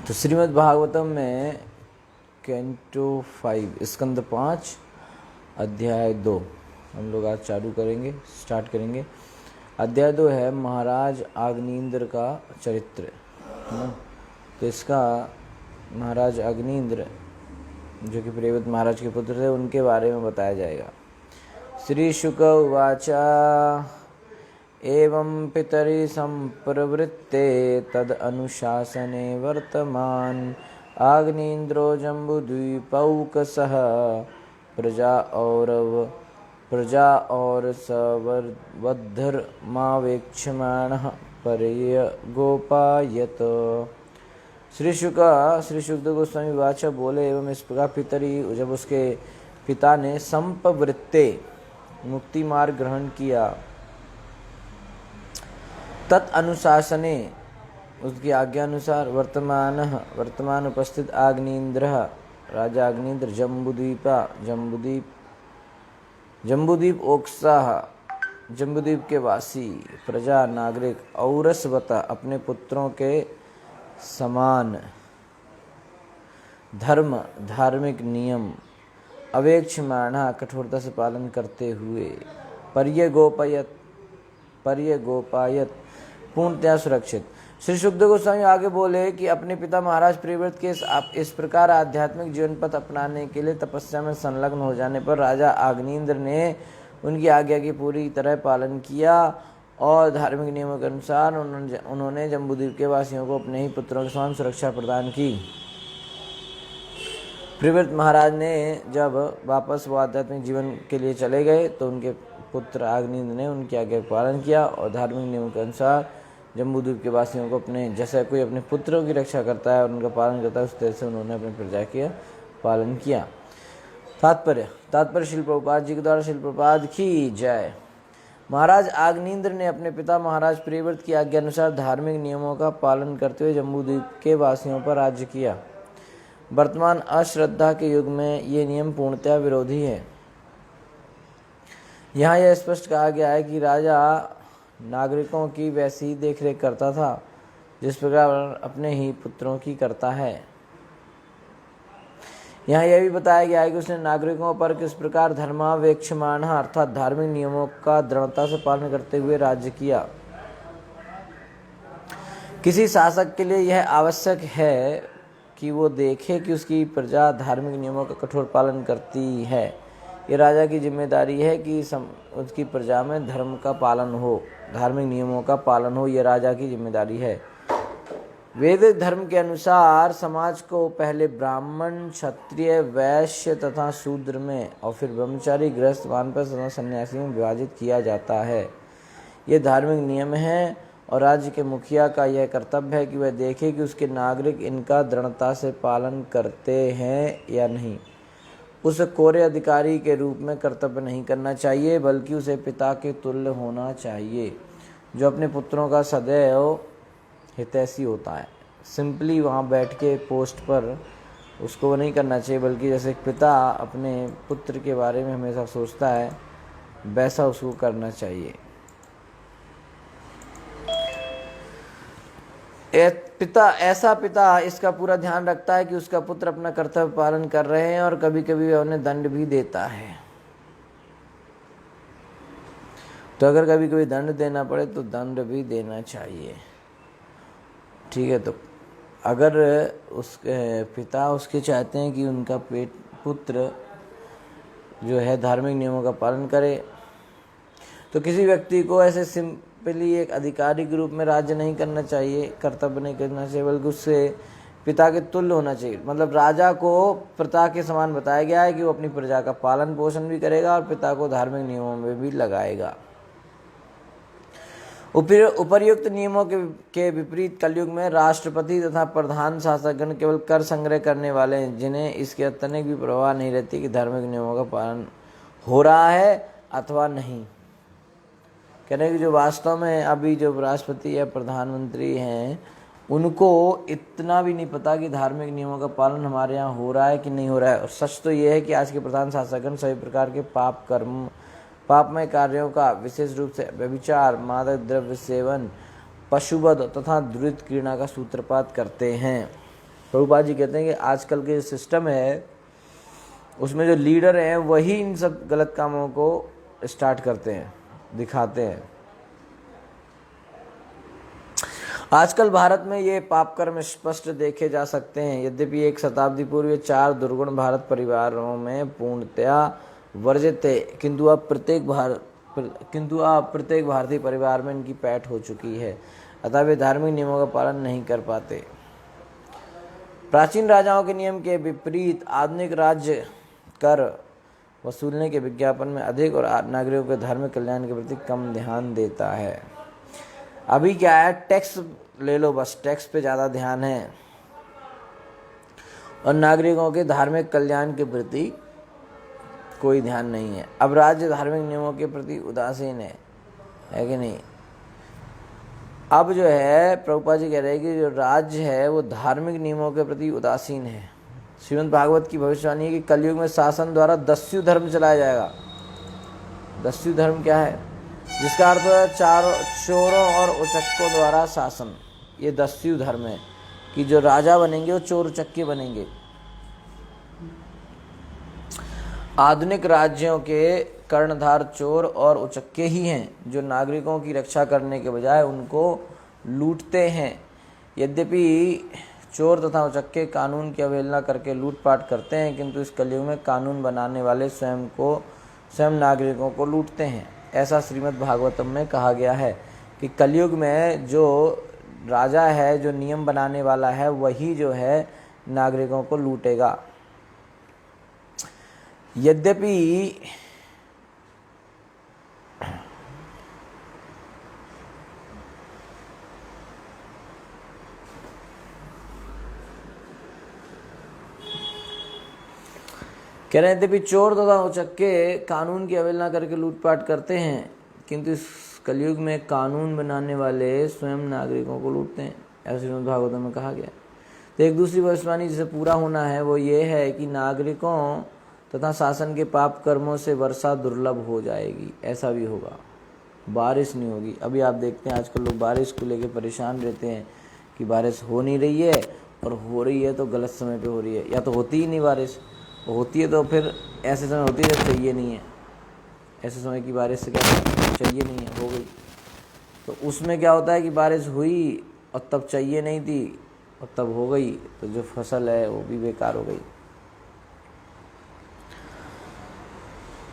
तो श्रीमद् भागवतम में कैंटो 5 स्कंद 5 अध्याय 2 हम लोग आज स्टार्ट करेंगे। अध्याय 2 है महाराज अग्निंद्र का चरित्र, है ना। तो इसका महाराज अग्निंद्र जो कि प्रेवत महाराज के पुत्र थे उनके बारे में बताया जाएगा। श्री शुक उवाचा एवं पितरि संप्रवृत्ते तद अनुशासने वर्तमान आग्नेन्द्रो जम्बुद्वीपौकसः प्रजा और सवर्धर्मावेक्षमाणः पर्यगोपायत। श्री शुकदेव गोस्वामी वाचा बोले, एवं इस प्रकार पितरी जब उसके पिता ने संप्रवृत्ते मुक्ति मार्ग ग्रहण किया, तत् अनुशासने उसकी आज्ञा अनुसार वर्तमान उपस्थित आग्नेन्द्र राजा अग्निंद्र जम्बूद्वीप ओक्साह जम्बूद्वीप के वासी प्रजा नागरिक औरसवता अपने पुत्रों के समान धार्मिक नियम अवेक्षमाणा कठोरता से पालन करते हुए पर्यगोपायत पूर्णतया सुरक्षित। श्री सुखदेव गोस्वामी आगे बोले कि अपने पिता महाराज प्रेवृत्त के इस प्रकार आध्यात्मिक जीवन पथ अपनाने के लिए तपस्या में संलग्न हो जाने पर राजा अग्निंद्र ने उनकी आज्ञा की पूरी तरह पालन किया और धार्मिक नियमों के अनुसार उन्होंने जम्बूद्वीप के वासियों को अपने ही पुत्रों के समान सुरक्षा प्रदान की। प्रेवृत्त महाराज ने जब वापस वो आध्यात्मिक जीवन के लिए चले गए तो उनके पुत्र अग्निंद्र ने उनकी आज्ञा का पालन किया और धार्मिक नियमों के अनुसार जम्बूद्वीप के वासियों को अपने जैसा कोई अपने पुत्रों की रक्षा करता है और उनका पालन करता है उस तरह से उन्होंने अपनी प्रजा के पालन किया। तात्पर्य श्रील प्रभुपाद जी के द्वारा श्रील प्रभुपाद की जय। महाराज अग्निंद्र ने अपने पिता महाराज प्रेवृत्त की आज्ञा अनुसार धार्मिक नियमों का पालन करते हुए जम्बूद्वीप के वासियों पर राज्य किया। वर्तमान अश्रद्धा के युग में ये नियम पूर्णतया विरोधी है। यहाँ यह स्पष्ट कहा गया है कि राजा नागरिकों की वैसी ही देखरेख करता था जिस प्रकार अपने ही पुत्रों की करता है। यहाँ यह भी बताया गया है कि उसने नागरिकों पर किस प्रकार धर्मावेक्षमाण अर्थात धार्मिक नियमों का दृढ़ता से पालन करते हुए राज्य किया। किसी शासक के लिए यह आवश्यक है कि वो देखे कि उसकी प्रजा धार्मिक नियमों का कठोर पालन करती है। ये राजा की जिम्मेदारी है कि उसकी प्रजा में धर्म का पालन हो, धार्मिक नियमों का पालन हो। ये राजा की जिम्मेदारी है। वैदिक धर्म के अनुसार समाज को पहले ब्राह्मण, क्षत्रिय, वैश्य तथा शूद्र में और फिर ब्रह्मचारी, गृहस्थ, वानप्रस्थ तथा सन्यासी में विभाजित किया जाता है। ये धार्मिक नियम है और राज्य के मुखिया का यह कर्तव्य है कि वह देखे कि उसके नागरिक इनका दृढ़ता से पालन करते हैं या नहीं। उसे कोरे अधिकारी के रूप में कर्तव्य नहीं करना चाहिए बल्कि उसे पिता के तुल्य होना चाहिए जो अपने पुत्रों का सदैव हितैषी होता है। सिंपली वहाँ बैठ के पोस्ट पर उसको नहीं करना चाहिए बल्कि जैसे एक पिता अपने पुत्र के बारे में हमेशा सोचता है वैसा उसको करना चाहिए। ऐसा पिता इसका पूरा ध्यान रखता है कि उसका पुत्र अपना कर्तव्य पालन कर रहे हैं और कभी कभी वह उन्हें दंड भी देता है। तो अगर कभी कभी दंड देना पड़े तो दंड भी देना चाहिए, ठीक है। तो अगर उसके पिता उसके चाहते हैं कि उनका पुत्र जो है धार्मिक नियमों का पालन करे तो किसी व्यक्ति को ऐसे सिंपली एक अधिकारी के रूप में राज्य नहीं करना चाहिए, कर्तव्य नहीं करना चाहिए बल्कि उससे पिता के तुल्य होना चाहिए। मतलब राजा को पिता के समान बताया गया है कि वो अपनी प्रजा का पालन पोषण भी करेगा और पिता को धार्मिक नियमों में भी लगाएगा। उपर्युक्त नियमों के विपरीत कलयुग में राष्ट्रपति तथा प्रधान शासकगण केवल कर संग्रह करने वाले हैं जिन्हें इसकी तनिक भी परवाह नहीं रहती कि धार्मिक नियमों का पालन हो रहा है अथवा नहीं। कहने की जो वास्तव में अभी जो राष्ट्रपति या प्रधानमंत्री हैं उनको इतना भी नहीं पता कि धार्मिक नियमों का पालन हमारे यहाँ हो रहा है कि नहीं हो रहा है। और सच तो ये है कि आज के प्रधान शासकगण सभी प्रकार के पापमय कार्यों का विशेष रूप से व्यभिचार, मादक द्रव्य सेवन, पशुवध तथा द्वैत क्रीड़ा का सूत्रपात करते हैं। प्रभुपाद जी कहते हैं कि आजकल के सिस्टम है उसमें जो लीडर हैं वही इन सब गलत कामों को स्टार्ट करते हैं, दिखाते हैं। आजकल भारत में ये पाप कर्म स्पष्ट देखे जा सकते हैं। यद्यपि एक शताब्दी पूर्व 4 दुर्गुण भारत परिवारों में पूर्णतया वर्जित थे, किंतु अब प्रत्येक भारतीय परिवार में इनकी पैठ हो चुकी है, अतः वे धार्मिक नियमों का पालन नहीं कर पाते। प्राचीन राजाओं के नियम के विपरीत आधुनिक राज्य कर वसूलने के विज्ञापन में अधिक और नागरिकों के धार्मिक कल्याण के प्रति कम ध्यान देता है। अभी क्या है, टैक्स ले लो, बस टैक्स पे ज़्यादा ध्यान है और नागरिकों के धार्मिक कल्याण के प्रति कोई ध्यान नहीं है। अब राज्य धार्मिक नियमों के प्रति उदासीन है कि नहीं। अब जो है प्रभुपाद जी कह रहे हैं कि जो राज्य है वो धार्मिक नियमों के प्रति उदासीन है। श्रीमद् भागवत की भविष्यवाणी है कि कलयुग में शासन द्वारा दस्यु धर्म चलाया जाएगा। दस्यु धर्म क्या है, जिसका अर्थ है चोरों और उचक्कों द्वारा शासन। ये दस्यु धर्म है कि जो राजा बनेंगे वो चोर उचक्के बनेंगे। आधुनिक राज्यों के कर्णधार चोर और उचक्के ही हैं, जो नागरिकों की रक्षा करने के बजाय उनको लूटते हैं। यद्यपि चोर तथा उचक्के कानून की अवहेलना करके लूटपाट करते हैं, किंतु इस कलयुग में कानून बनाने वाले स्वयं नागरिकों को लूटते हैं। ऐसा श्रीमद् भागवतम में कहा गया है कि कलयुग में जो राजा है, जो नियम बनाने वाला है, वही जो है नागरिकों को लूटेगा। यद्यपि कह रहे थे चोर तथा उचक्के कानून की अवहेलना करके लूटपाट करते हैं, किंतु इस कलयुग में कानून बनाने वाले स्वयं नागरिकों को लूटते हैं। ऐसे श्रीमद् भागवतम में कहा गया। तो एक दूसरी भविष्यवाणी जिसे पूरा होना है वो ये है कि नागरिकों तथा शासन के पाप कर्मों से वर्षा दुर्लभ हो जाएगी। ऐसा भी होगा, बारिश नहीं होगी। अभी आप देखते हैं आजकल लोग बारिश को लेकर परेशान रहते हैं कि बारिश हो नहीं रही है, और हो रही है तो गलत समय पे हो रही है, या तो होती ही नहीं बारिश, होती है तो फिर ऐसे समय होती है जब चाहिए नहीं है। ऐसे समय की बारिश से क्या चाहिए नहीं है, हो गई। तो उसमें क्या होता है कि बारिश हुई और तब चाहिए नहीं थी और तब हो गई, तो जो फसल है वो भी बेकार हो गई।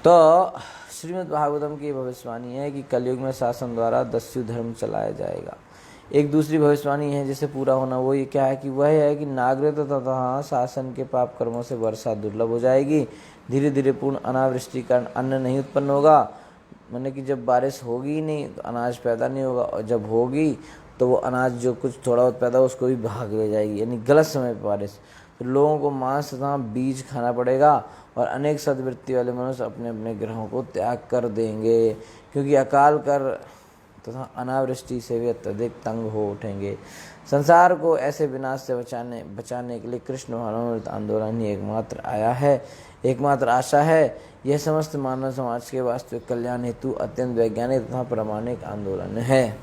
तो श्रीमद् भागवतम की भविष्यवाणी है कि कलयुग में शासन द्वारा दस्यु धर्म चलाया जाएगा। एक दूसरी भविष्यवाणी है जिसे पूरा होना, वो ये क्या है कि वह है कि नागरिक तथा शासन के पाप कर्मों से वर्षा दुर्लभ हो जाएगी। धीरे धीरे पूर्ण अनावृष्टि के कारण अन्न नहीं उत्पन्न होगा। मैंने कि जब बारिश होगी नहीं तो अनाज पैदा नहीं होगा, और जब होगी तो वो अनाज जो कुछ थोड़ा बहुत पैदा उसको भी भाग ले जाएगी, यानी गलत समय पर बारिश। तो लोगों को मांस तथा बीज खाना पड़ेगा और अनेक सद्वृत्ति वाले मनुष्य अपने अपने ग्रहों को त्याग कर देंगे, क्योंकि अकाल कर तथा अनावृष्टि से वे अत्यधिक तंग हो उठेंगे। संसार को ऐसे विनाश से बचाने के लिए कृष्ण भावनामृत आंदोलन ही एकमात्र आशा है। यह समस्त मानव समाज के वास्तविक कल्याण हेतु अत्यंत वैज्ञानिक तथा प्रामाणिक आंदोलन है।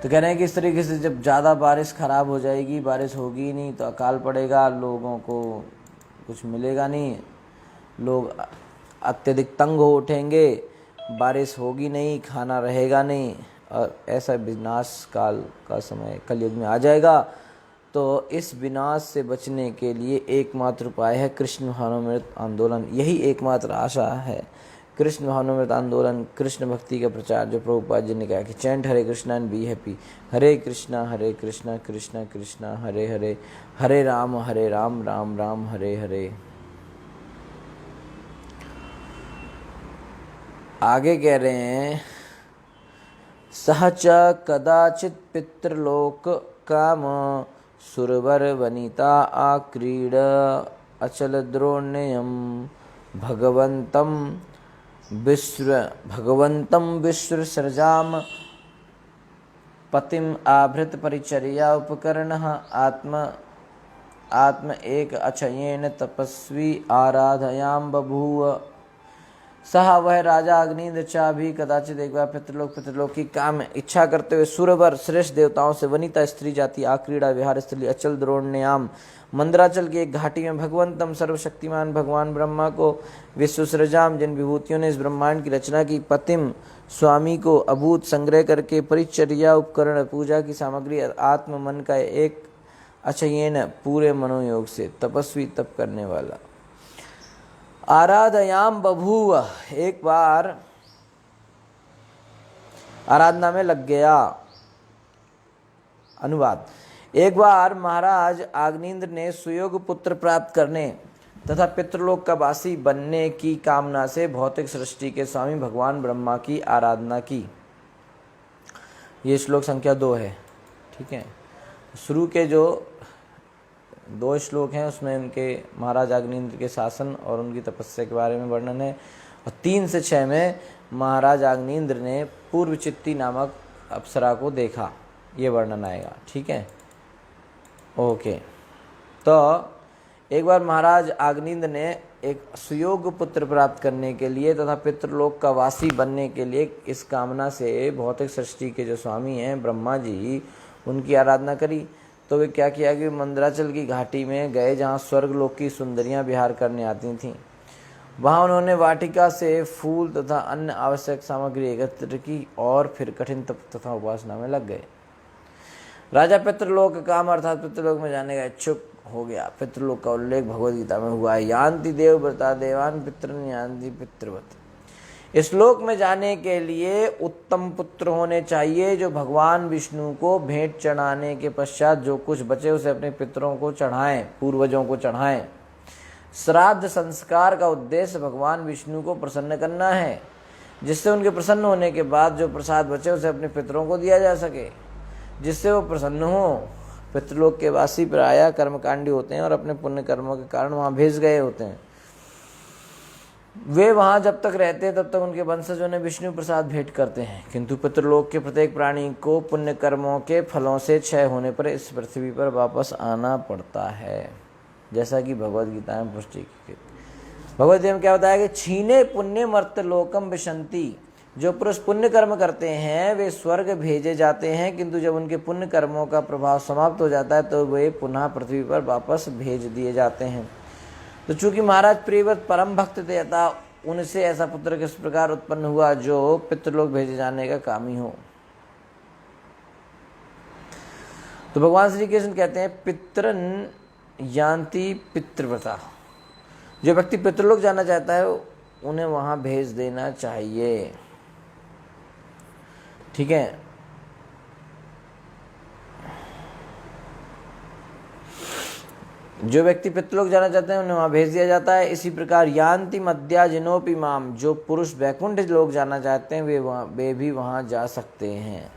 तो कह रहे हैं कि इस तरीके से जब ज़्यादा बारिश खराब हो जाएगी, बारिश होगी नहीं तो अकाल पड़ेगा, लोगों को कुछ मिलेगा नहीं, लोग अत्यधिक तंग हो उठेंगे, बारिश होगी नहीं, खाना रहेगा नहीं, और ऐसा विनाश काल का समय कलयुग में आ जाएगा। तो इस विनाश से बचने के लिए एकमात्र उपाय है कृष्ण भावनामृत आंदोलन। यही एकमात्र आशा है, कृष्ण भावनामृत आंदोलन, कृष्ण भक्ति का प्रचार, जो प्रभुपाद जी ने कहा कि chant Hare Krishna and be happy, Hare Krishna Krishna Krishna Hare Hare, Hare Ram Ram Ram Hare Hare. आगे कह रहे हैं, सहच कदाचित पितृलोक काम सुरवर वनिता आक्रीड अचल द्रोण्यम भगवंतम विश्व सृजाम पतिम आभृत परिचर्या उपकरण आत्म एक अचयेन तपस्वी आराधयाम बभूव। सहा वह राजा अग्निन्द्र चा भी कदाचित एक बार पितृलोक की काम इच्छा करते हुए सुरवर श्रेष्ठ देवताओं से वनिता स्त्री जाति आक्रीड़ा विहार स्थली अचल द्रोण्याम मंदराचल की एक घाटी में भगवंतम सर्वशक्तिमान भगवान ब्रह्मा को विश्वसृजाम जिन विभूतियों ने इस ब्रह्मांड की रचना की पतिम स्वामी को अभूत संग्रह करके परिचर्या उपकरण पूजा की सामग्री आत्म मन का एक अचयन पूरे मनोयोग से तपस्वी तप करने वाला आराधयाम बभूव एक बार आराधना में लग गया। अनुवाद। एक बार महाराज अग्निन्द्र ने सुयोग पुत्र प्राप्त करने तथा पितृलोक का वासी बनने की कामना से भौतिक सृष्टि के स्वामी भगवान ब्रह्मा की आराधना की। ये श्लोक संख्या 2 है। ठीक है, शुरू के जो 2 श्लोक हैं उसमें उनके महाराज अग्निन्द्र के शासन और उनकी तपस्या के बारे में वर्णन है, और 3 से 6 में महाराज अग्निन्द्र ने पूर्व चित्ती नामक अप्सरा को देखा, ये वर्णन आएगा। ठीक है, ओके। तो एक बार महाराज अग्निन्द्र ने एक सुयोग पुत्र प्राप्त करने के लिए तथा पितृलोक का वासी बनने के लिए इस कामना से भौतिक सृष्टि के जो स्वामी हैं ब्रह्मा जी, उनकी आराधना करी। तो वे क्या किया कि मंदराचल की घाटी में गए जहाँ स्वर्गलोक की सुंदरियाँ विहार करने आती थीं। वहाँ उन्होंने वाटिका से फूल तथा अन्य आवश्यक सामग्री एकत्र की और फिर कठिन तप तथा उपासना में लग गए। राजा पितृलोक काम अर्थात पितृलोक में जाने का इच्छुक हो गया। पितृलोक का उल्लेख भगवद गीता में हुआ है, यान्ति देवव्रता देवान पितृन यान्ति पितृवत। इस लोक में जाने के लिए उत्तम पुत्र होने चाहिए जो भगवान विष्णु को भेंट चढ़ाने के पश्चात जो कुछ बचे उसे अपने पितरों को चढ़ाएं, पूर्वजों को चढ़ाएं। श्राद्ध संस्कार का उद्देश्य भगवान विष्णु को प्रसन्न करना है, जिससे उनके प्रसन्न होने के बाद जो प्रसाद बचे उसे अपने पितरों को दिया जा सके, जिससे वो प्रसन्न हो। पितृलोक के वासी प्रायः कर्मकांडी होते हैं और अपने पुण्य कर्मों के कारण वहाँ भेज गए होते हैं। वे वहाँ जब तक रहते हैं तब तक उनके वंशजों ने विष्णु प्रसाद भेंट करते हैं, किंतु पितृलोक के प्रत्येक प्राणी को पुण्य कर्मों के फलों से क्षय होने पर इस पृथ्वी पर वापस आना पड़ता है, जैसा कि भगवद गीता में पुष्टि की। भगवद गीता में क्या बताया कि छीने पुण्य मर्त लोकम विशंति, जो पुरुष पुण्य कर्म करते हैं वे स्वर्ग भेजे जाते हैं, किंतु जब उनके पुण्य कर्मों का प्रभाव समाप्त हो जाता है तो वे पुनः पृथ्वी पर वापस भेज दिए जाते हैं। तो चूंकि महाराज प्रियव्रत परम भक्त थे अतः उनसे ऐसा पुत्र किस प्रकार उत्पन्न हुआ जो पितृलोक भेजे जाने का कामी हो। तो भगवान श्री कृष्ण कहते हैं पितरन यान्ति पितृव्रता, जो व्यक्ति पितृलोक जाना चाहता है उन्हें वहां भेज देना चाहिए। ठीक है, जो व्यक्ति पितृलोक जाना चाहते हैं उन्हें वहां भेज दिया जाता है। इसी प्रकार यान्ति मद्या जिनोपि माम, जो पुरुष वैकुंठ लोक जाना चाहते हैं वे भी वहां जा सकते हैं।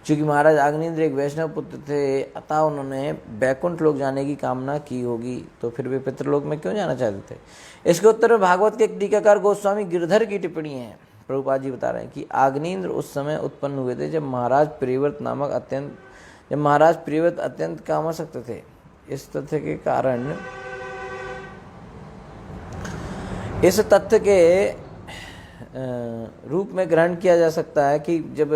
चूंकि महाराज अग्निन्द्र एक वैष्णव पुत्र थे अतः उन्होंने वैकुंठ लोक जाने की कामना की होगी, तो फिर वे पितृलोक में क्यों जाना चाहते थे। इसके उत्तर में भागवत के एक टीकाकार गोस्वामी गिरधर की टिप्पणी है। प्रभुपाद जी बता रहे हैं कि अग्निन्द्र उस समय उत्पन्न हुए थे जब महाराज प्रियव्रत अत्यंत कामासक्त थे। इस तथ्य के कारण इस तथ्य के रूप में ग्रहण किया जा सकता है कि जब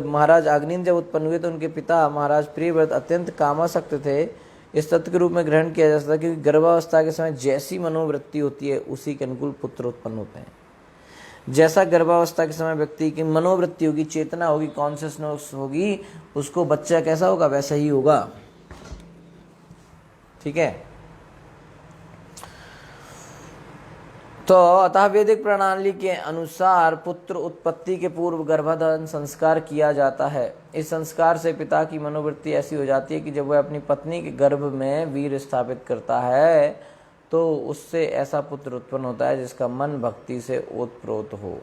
महाराज अग्निन्द्र जब उत्पन्न हुए तो उनके पिता महाराज प्रियव्रत अत्यंत कामासक्त थे। इस तथ्य के रूप में ग्रहण किया जा सकता है क्योंकि गर्भावस्था के समय जैसी मनोवृत्ति होती है उसी के अनुकूल पुत्र उत्पन्न होते हैं। जैसा गर्भावस्था के समय व्यक्ति की मनोवृत्ति होगी, चेतना होगी, कॉन्शियसनेस होगी, उसको बच्चा कैसा होगा वैसा ही होगा। ठीक है, तो अतः वैदिक प्रणाली के अनुसार पुत्र उत्पत्ति के पूर्व गर्भाधान संस्कार किया जाता है। इस संस्कार से पिता की मनोवृत्ति ऐसी हो जाती है कि जब वह अपनी पत्नी के गर्भ में वीर स्थापित करता है तो उससे ऐसा पुत्र उत्पन्न होता है जिसका मन भक्ति से ओतप्रोत हो।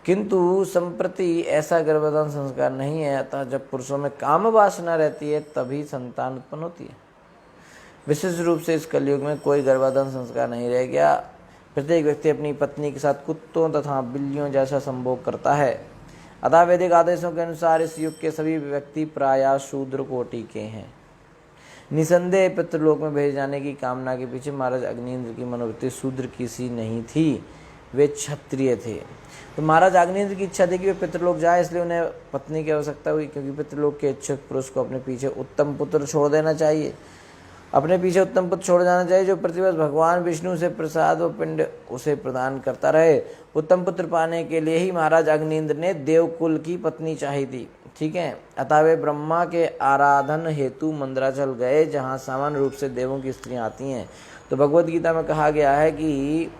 किंतु संप्रति ऐसा गर्भाधान संस्कार नहीं है, अतः जब पुरुषों में काम वासना रहती है तभी संतान उत्पन्न होती है। विशेष रूप से इस कलयुग में कोई गर्भाधान संस्कार नहीं रह गया। प्रत्येक व्यक्ति अपनी पत्नी के साथ कुत्तों तथा बिल्लियों जैसा संभोग करता है। अतः वैदिक आदेशों के अनुसार इस युग के सभी व्यक्ति प्रायः शूद्र कोटि के हैं। निसंदेह पितृलोक में भेजे जाने की कामना के पीछे महाराज अग्निन्द्र की मनोवृत्ति शूद्र की सी नहीं थी। वे क्षत्रिय थे। तो महाराज अग्निन्द्र की इच्छा थी कि वे पितृलोक जाए, इसलिए उन्हें पत्नी की आवश्यकता हुई, क्योंकि पितृलोक के इच्छुक पुरुष को अपने पीछे उत्तम पुत्र छोड़ देना चाहिए, अपने पीछे उत्तम पुत्र छोड़ जाना चाहिए, जो प्रतिवर्ष भगवान विष्णु से प्रसाद व पिंड उसे प्रदान करता रहे। उत्तम पुत्र पाने के लिए ही महाराज अग्निन्द्र ने देवकुल की पत्नी चाही थी। ठीक है, अतः वे ब्रह्मा के आराधन हेतु मंदराचल गए, जहाँ सामान्य रूप से देवों की स्त्रियां आती हैं। तो भगवद गीता में कहा गया है कि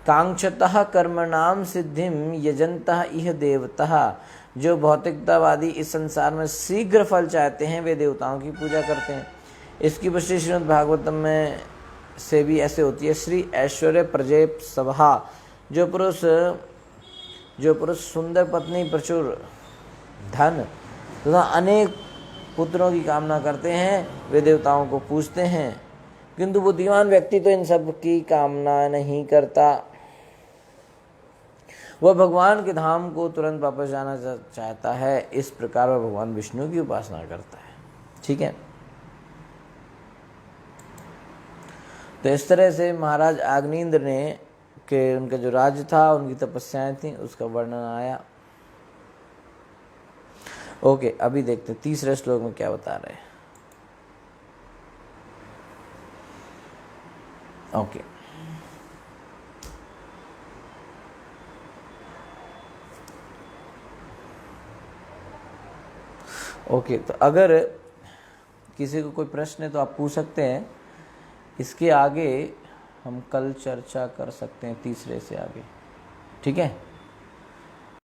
कांक्षतः कर्मणाम सिद्धिम यजंतः इह देवतः, जो भौतिकतावादी इस संसार में शीघ्र फल चाहते हैं वे देवताओं की पूजा करते हैं। इसकी पुष्टि श्रीमद् भागवतम में से भी ऐसे होती है। श्री ऐश्वर्य प्रजेप सभा, जो पुरुष सुंदर पत्नी, प्रचुर धन तथा अनेक पुत्रों की कामना करते हैं, वे देवताओं को पूजते हैं, किंतु बुद्धिमान व्यक्ति तो इन सब की कामना नहीं करता। वह भगवान के धाम को तुरंत वापस जाना चाहता है। इस प्रकार वह भगवान विष्णु की उपासना करता है। ठीक है, तो इस तरह से महाराज अग्निन्द्र ने के उनका जो राज्य था, उनकी तपस्याएं थी, उसका वर्णन आया। ओके, अभी देखते हैं तीसरे श्लोक में क्या बता रहे हैं। ओके, तो अगर किसी को कोई प्रश्न है तो आप पूछ सकते हैं। इसके आगे हम कल चर्चा कर सकते हैं, तीसरे से आगे। ठीक है।